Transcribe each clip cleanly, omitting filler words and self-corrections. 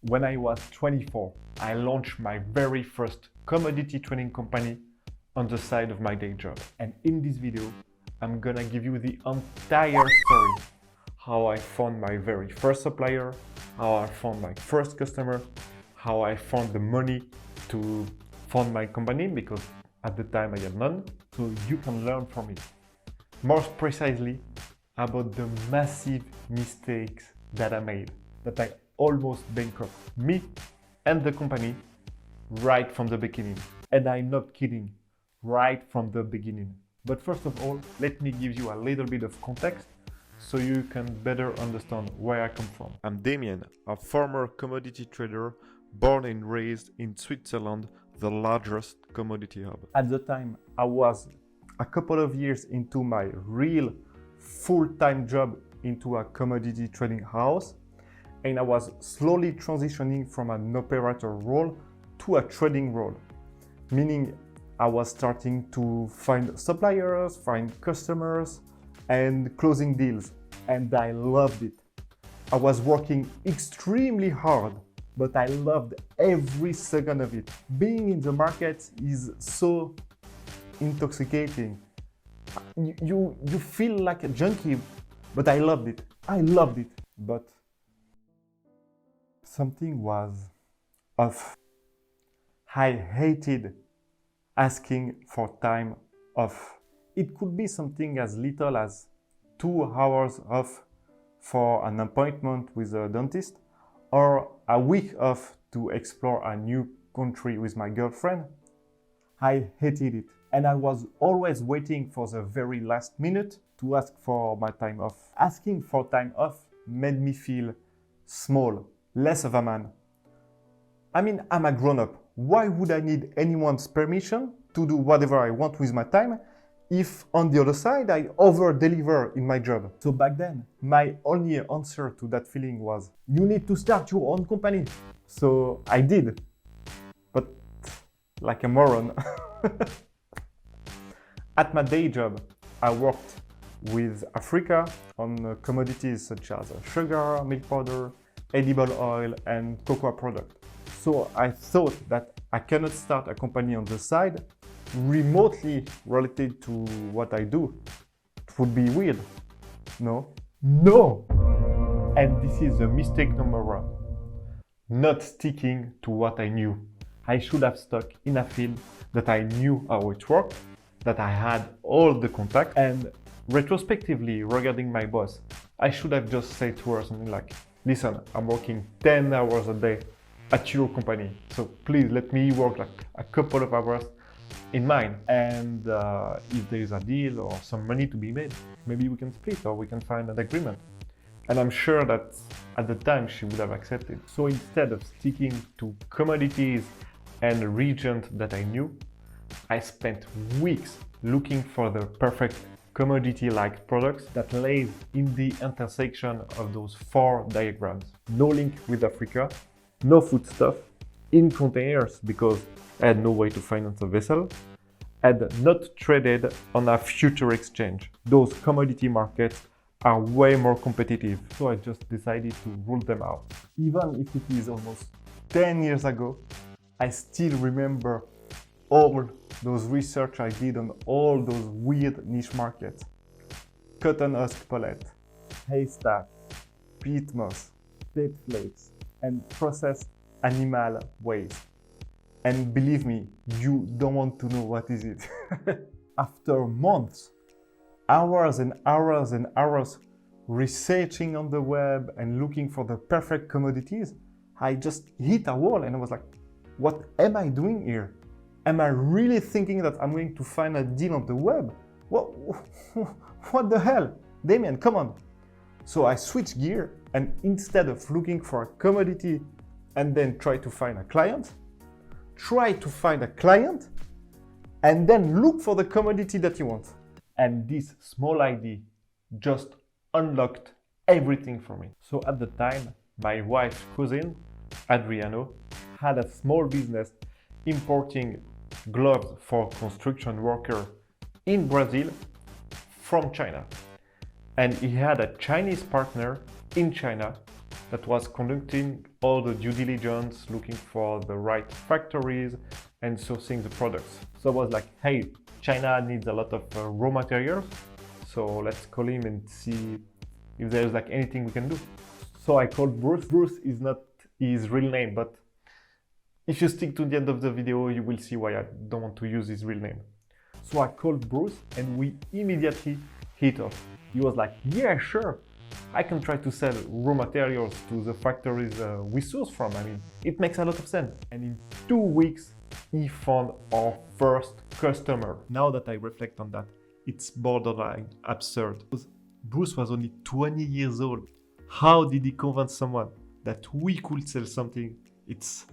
When I was 24, I launched my very first commodity trading company on the side of my day job. And in this video, I'm gonna give you the entire story. How I found my very first supplier, how I found my first customer, how I found the money to fund my company, because at the time I had none, so you can learn from it. More precisely, about the massive mistakes that I made, that I almost bankrupt me and the company right from the beginning. And I'm not kidding, right from the beginning. But first of all, let me give you a little bit of context so you can better understand where I come from. I'm Damien, a former commodity trader born and raised in Switzerland, the largest commodity hub. At the time, I was a couple of years into my real full-time job into a commodity trading house, and I was slowly transitioning from an operator role to a trading role, meaning I was starting to find suppliers, find customers, and closing deals, and I loved it. I was working extremely hard, but I loved every second of it. Being in the market is so intoxicating. You feel like a junkie, but I loved it. I loved it. But something was off. I hated asking for time off. It could be something as little as 2 hours off for an appointment with a dentist, or a week off to explore a new country with my girlfriend. I hated it. And I was always waiting for the very last minute to ask for my time off. Asking for time off made me feel small, less of a man. I mean, I'm a grown-up. Why would I need anyone's permission to do whatever I want with my time if on the other side I over-deliver in my job? So back then, my only answer to that feeling was, you need to start your own company. So I did, but like a moron. At my day job, I worked with Africa on commodities such as sugar, milk powder, edible oil, and cocoa products. So I thought that I cannot start a company on the side remotely related to what I do. It would be weird. No. And this is the mistake number 1. Not sticking to what I knew. I should have stuck in a field that I knew how it worked, that I had all the contacts, and retrospectively regarding my boss, I should have just said to her something like, listen, I'm working 10 hours a day at your company, so please let me work like a couple of hours in mine, and if there is a deal or some money to be made, maybe we can split or we can find an agreement. And I'm sure that at the time she would have accepted. So instead of sticking to commodities and regions that I knew, I spent weeks looking for the perfect commodity-like products that lays in the intersection of those 4 diagrams. No link with Africa, no foodstuff, in containers because I had no way to finance a vessel, and not traded on a future exchange. Those commodity markets are way more competitive, so I just decided to rule them out. Even if it is almost 10 years ago, I still remember all those research I did on all those weird niche markets. Cotton husk pellet, haystack, peat moss, date flakes, and processed animal waste. And believe me, you don't want to know what is it. After months, hours and hours and hours researching on the web and looking for the perfect commodities, I just hit a wall and I was like, what am I doing here? Am I really thinking that I'm going to find a deal on the web? What the hell? Damien, come on. So I switched gear, and instead of looking for a commodity and then try to find a client and then look for the commodity that you want. And this small idea just unlocked everything for me. So at the time, my wife's cousin, Adriano, had a small business importing gloves for construction workers in Brazil from China. And he had a Chinese partner in China that was conducting all the due diligence, looking for the right factories and sourcing the products. So I was like, hey, China needs a lot of raw materials, so let's call him and see if there's like anything we can do. So I called Bruce. Bruce is not his real name, but if you stick to the end of the video, you will see why I don't want to use his real name. So I called Bruce and we immediately hit off. He was like, yeah, sure, I can try to sell raw materials to the factories we source from. I mean, it makes a lot of sense. And in 2 weeks, he found our first customer. Now that I reflect on that, it's borderline absurd. Bruce was only 20 years old. How did he convince someone that we could sell something? It's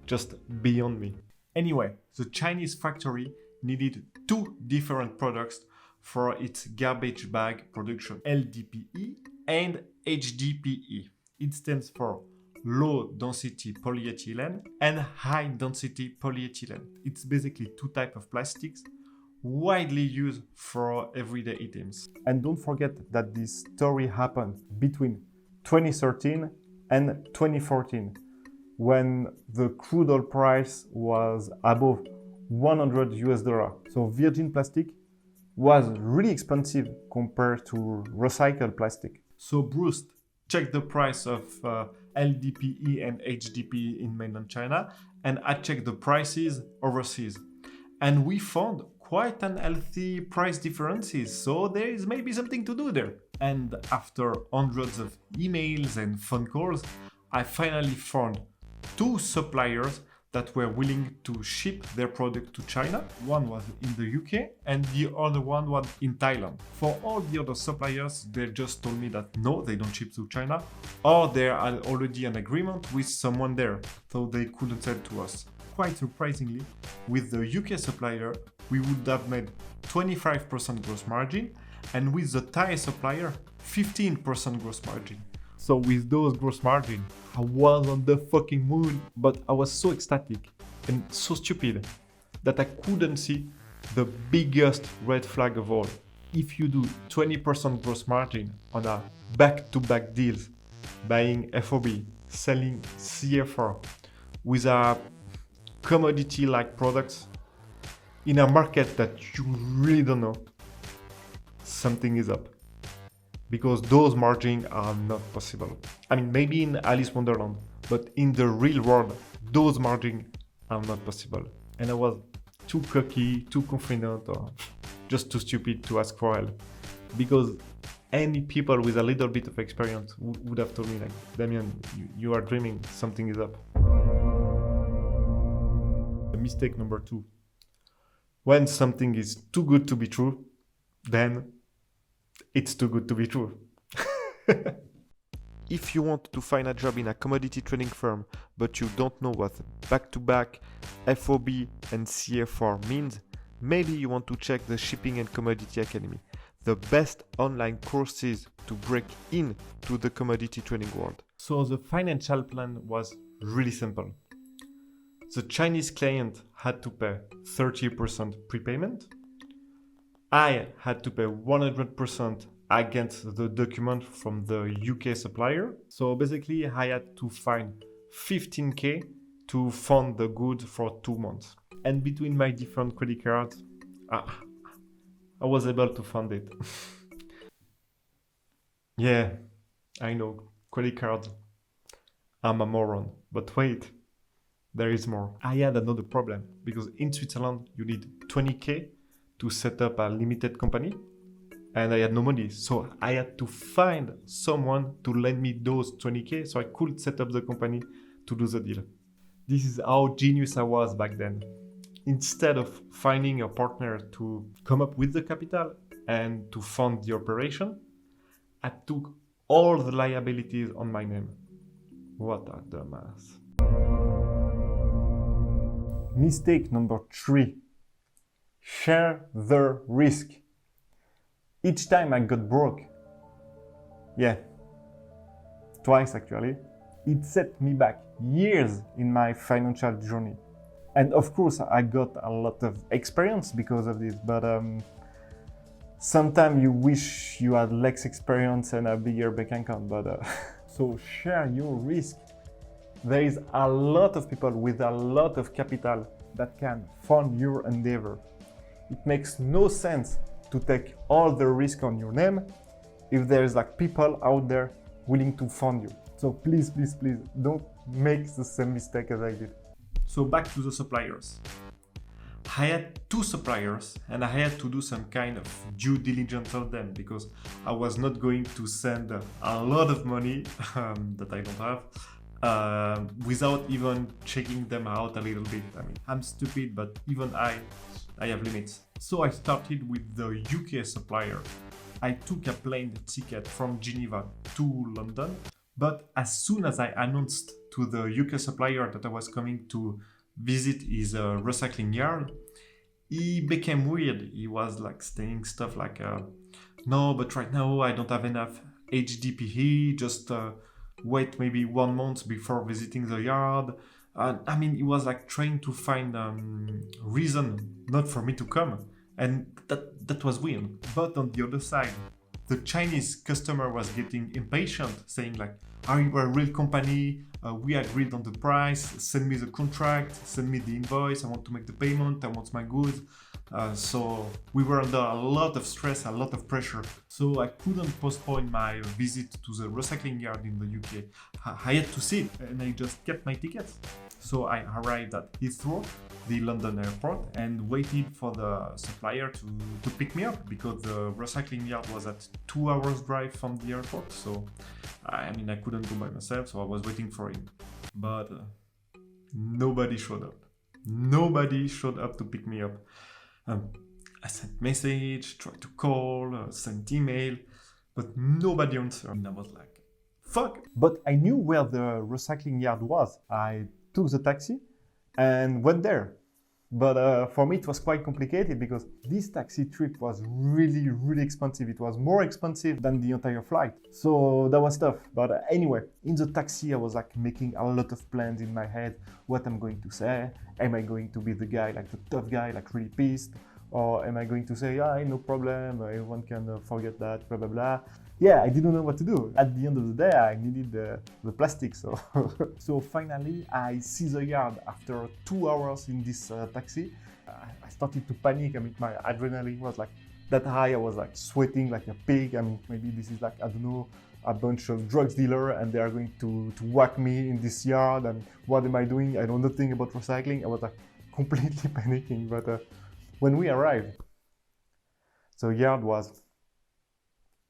just beyond me. Anyway, the Chinese factory needed 2 different products for its garbage bag production, LDPE and HDPE. It stands for low density polyethylene and high density polyethylene. It's basically 2 types of plastics widely used for everyday items. And don't forget that this story happened between 2013 and 2014, when the crude oil price was above $100. So virgin plastic was really expensive compared to recycled plastic. So Bruce checked the price of LDPE and HDPE in mainland China, and I checked the prices overseas. And we found quite an healthy price differences, so there is maybe something to do there. And after hundreds of emails and phone calls, I finally found 2 suppliers that were willing to ship their product to China. One was in the UK and the other one was in Thailand. For all the other suppliers, they just told me that no, they don't ship to China, or there are already an agreement with someone there, so they couldn't sell to us. Quite surprisingly, with the UK supplier, we would have made 25% gross margin, and with the Thai supplier, 15% gross margin. So with those gross margin, I was on the fucking moon, but I was so ecstatic and so stupid that I couldn't see the biggest red flag of all. If you do 20% gross margin on a back-to-back deals, buying FOB, selling CFR with a commodity-like products in a market that you really don't know, something is up. Because those margins are not possible. I mean, maybe in Alice Wonderland, but in the real world, those margins are not possible. And I was too cocky, too confident, or just too stupid to ask for help. Because any people with a little bit of experience would have told me, like, Damien, you are dreaming, something is up. Mistake number 2. When something is too good to be true, then it's too good to be true. If you want to find a job in a commodity trading firm, but you don't know what back-to-back, FOB and CFR means, maybe you want to check the Shipping and Commodity Academy, the best online courses to break into the commodity trading world. So the financial plan was really simple. The Chinese client had to pay 30% prepayment. I had to pay 100% against the document from the UK supplier. So basically I had to find 15K to fund the goods for 2 months. And between my different credit cards, I was able to fund it. Yeah, I know, credit cards, I'm a moron. But wait, there is more. I had another problem because in Switzerland you need 20K to set up a limited company, and I had no money, so I had to find someone to lend me those 20K so I could set up the company to do the deal. This is how genius I was back then. Instead of finding a partner to come up with the capital and to fund the operation, I took all the liabilities on my name. What a dumbass. Mistake number 3. Share the risk. Each time I got broke, twice actually, it set me back years in my financial journey. And of course, I got a lot of experience because of this, but sometimes you wish you had less experience and a bigger bank account. But so So share your risk. There is a lot of people with a lot of capital that can fund your endeavor. It makes no sense to take all the risk on your name if there's like people out there willing to fund you. So please, please, please don't make the same mistake as I did. So back to the suppliers. I had 2 suppliers and I had to do some kind of due diligence on them because I was not going to send a lot of money that I don't have without even checking them out a little bit. I mean, I'm stupid, but even I have limits. So I started with the UK supplier. I took a plane ticket from Geneva to London, but as soon as I announced to the UK supplier that I was coming to visit his recycling yard, he became weird. He was like saying stuff like, no, but right now I don't have enough HDPE, just wait maybe 1 month before visiting the yard. I mean, he was like trying to find reason not for me to come. And that was weird. But on the other side, the Chinese customer was getting impatient, saying like, are you a real company? We agreed on the price, send me the contract, send me the invoice, I want to make the payment, I want my goods. So we were under a lot of stress, a lot of pressure. So I couldn't postpone my visit to the recycling yard in the UK. I had to sit and I just kept my tickets. So I arrived at Heathrow, the London airport, and waited for the supplier to pick me up because the recycling yard was at 2 hours drive from the airport. So I mean, I couldn't go by myself, so I was waiting for him. But nobody showed up. Nobody showed up to pick me up. I sent message, tried to call, sent email, but nobody answered. And I was like, fuck. But I knew where the recycling yard was. I took the taxi and went there. But for me, it was quite complicated because this taxi trip was really, really expensive. It was more expensive than the entire flight. So that was tough. But anyway, in the taxi, I was like making a lot of plans in my head. What I'm going to say? Am I going to be the guy, like the tough guy, like really pissed? Or am I going to say, no problem, everyone can forget that, blah, blah, blah. Yeah, I didn't know what to do. At the end of the day, I needed the plastic. So, so finally, I see the yard after 2 hours in this taxi. I started to panic. I mean, my adrenaline was like that high. I was like sweating like a pig. I mean, maybe this is like, I don't know, a bunch of drugs dealer and they are going to whack me in this yard. And what am I doing? I know nothing about recycling. I was like completely panicking. But when we arrived, the yard was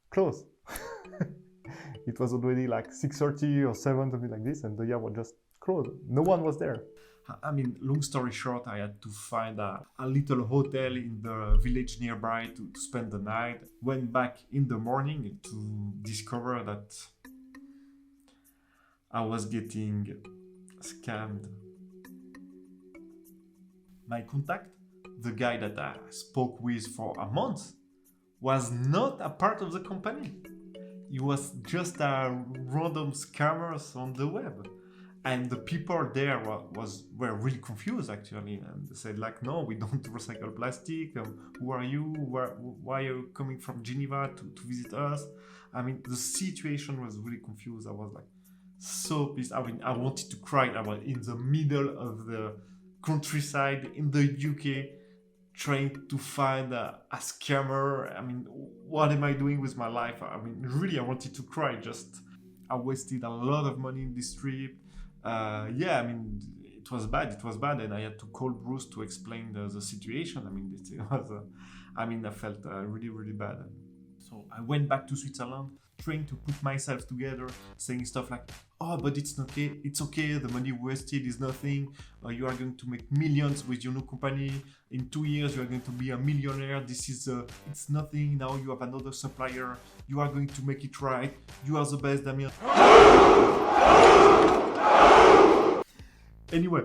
closed. It was already like 6:30 or 7, something like this, and the yard was just closed. No one was there. I mean, long story short, I had to find a little hotel in the village nearby to spend the night. Went back in the morning to discover that I was getting scammed. My contact, the guy that I spoke with for a month, was not a part of the company. He was just a random scammers on the web. And the people there were really confused actually, and they said like, no, we don't recycle plastic. Who are you? Why are you coming from Geneva to visit us? I mean, the situation was really confused. I was like so pissed. I mean, I wanted to cry. I was in the middle of the countryside in the UK, trying to find a scammer. I mean, what am I doing with my life? I mean, really, I wanted to cry. I wasted a lot of money in this trip. Yeah, I mean, it was bad, and I had to call Bruce to explain the situation. I mean, it was, I felt really, really bad. So I went back to Switzerland, trying to put myself together, saying stuff like, oh, but it's okay, the money wasted is nothing, you are going to make millions with your new company, in 2 years you are going to be a millionaire, it's nothing, now you have another supplier, you are going to make it right, you are the best, Damien. Anyway,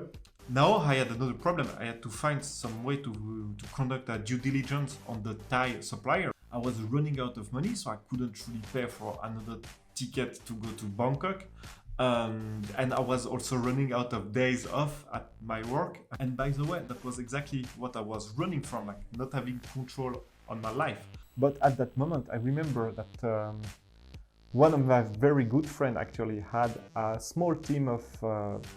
now I had another problem. I had to find some way to conduct a due diligence on the Thai supplier. I was running out of money, so I couldn't really pay for another ticket to go to Bangkok. And I was also running out of days off at my work. And by the way, that was exactly what I was running from, like not having control on my life. But at that moment, I remember that One of my very good friends actually had a small team of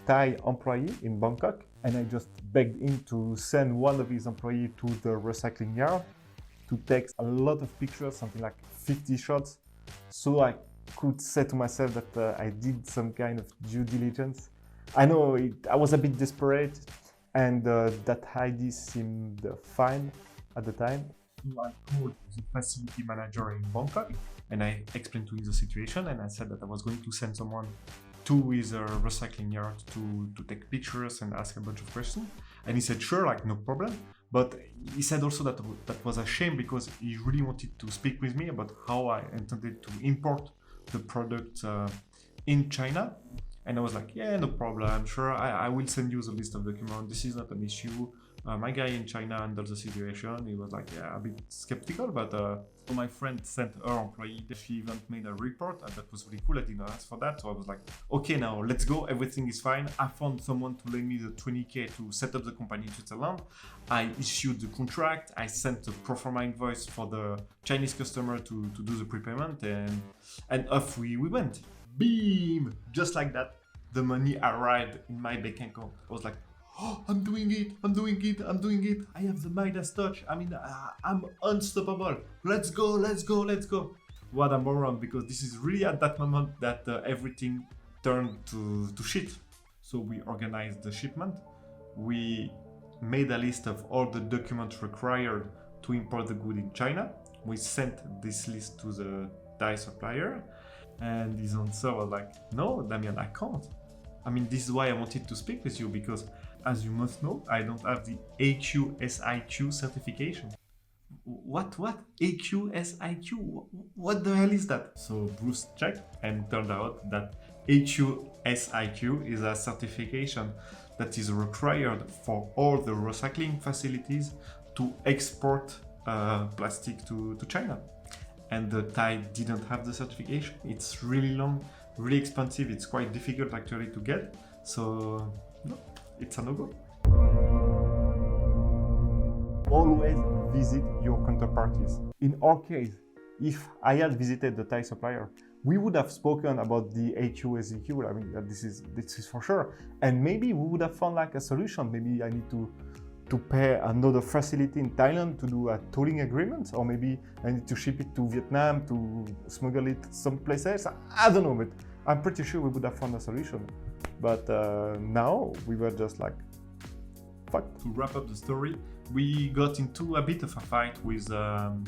Thai employees in Bangkok, and I just begged him to send one of his employees to the recycling yard to take a lot of pictures, something like 50 shots, so I could say to myself that I did some kind of due diligence. I know I was a bit desperate, and that idea seemed fine at the time. So I called the facility manager in Bangkok and I explained to him the situation, and I said that I was going to send someone to his recycling yard to take pictures and ask a bunch of questions. And he said, sure, like no problem. But he said also that that was a shame because he really wanted to speak with me about how I intended to import the product in China. And I was like, yeah, no problem, sure, I will send you the list of documents. This is not an issue. My guy in China handled the situation. He was like, yeah, a bit skeptical, but so my friend sent her employee. She even made a report, and that was really cool. I didn't ask for that, so I was like, okay, now let's go. Everything is fine. I found someone to lend me the 20K to set up the company in Switzerland. I issued the contract. I sent a pro forma invoice for the Chinese customer to do the prepayment, and off we went. Beam! Just like that, the money arrived in my bank account. I was like, oh, I'm doing it. I have the Midas touch. I mean, I'm unstoppable. Let's go. What a moron, because this is really at that moment that everything turned to shit. So we organized the shipment. We made a list of all the documents required to import the good in China. We sent this list to the Thai supplier, and his answer was like, no, Damien, I can't. I mean, this is why I wanted to speak with you, because as you must know, I don't have the AQSIQ certification. What? AQSIQ? What the hell is that? So Bruce checked, and turned out that AQSIQ is a certification that is required for all the recycling facilities to export plastic to China. And the Thai didn't have the certification. It's really long, really expensive. It's quite difficult actually to get. So no, it's a no-go. Always visit your counterparties. In our case, if I had visited the Thai supplier, we would have spoken about the AQSIQ. I mean, this is for sure. And maybe we would have found like a solution. Maybe I need to pay another facility in Thailand to do a tolling agreement, or maybe I need to ship it to Vietnam to smuggle it someplace else. I don't know, but I'm pretty sure we would have found a solution. But now we were just like, fuck. To wrap up the story, we got into a bit of a fight with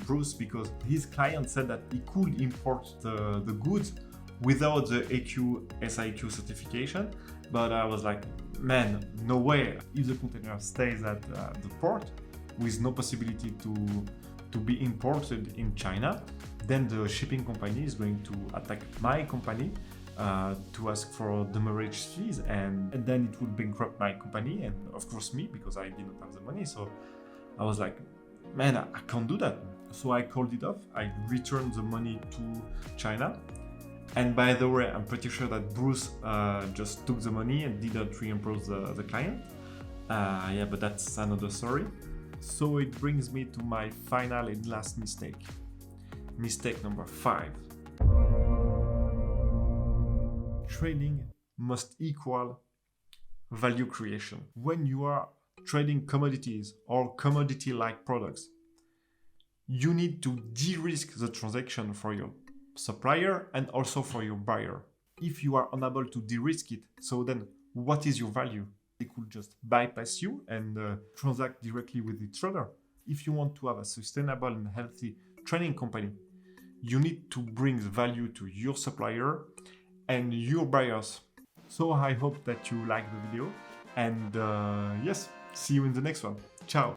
Bruce because his client said that he could import the goods without the AQSIQ certification. But I was like, man, no way. If the container stays at the port with no possibility to be imported in China, then the shipping company is going to attack my company to ask for demurrage fees, and then it would bankrupt my company and of course me, because I didn't have the money. So I was like, man, I can't do that. So I called it off. I returned the money to China. And by the way, I'm pretty sure that Bruce just took the money and didn't reimburse the client. Yeah, but that's another story. So it brings me to my final and last mistake. Mistake number 5. Trading must equal value creation. When you are trading commodities or commodity-like products, you need to de-risk the transaction for your supplier and also for your buyer. If you are unable to de-risk it, so then what is your value? They could just bypass you and transact directly with each other. If you want to have a sustainable and healthy trading company, you need to bring value to your supplier and your buyers. So I hope that you like the video, and yes, see you in the next one. Ciao.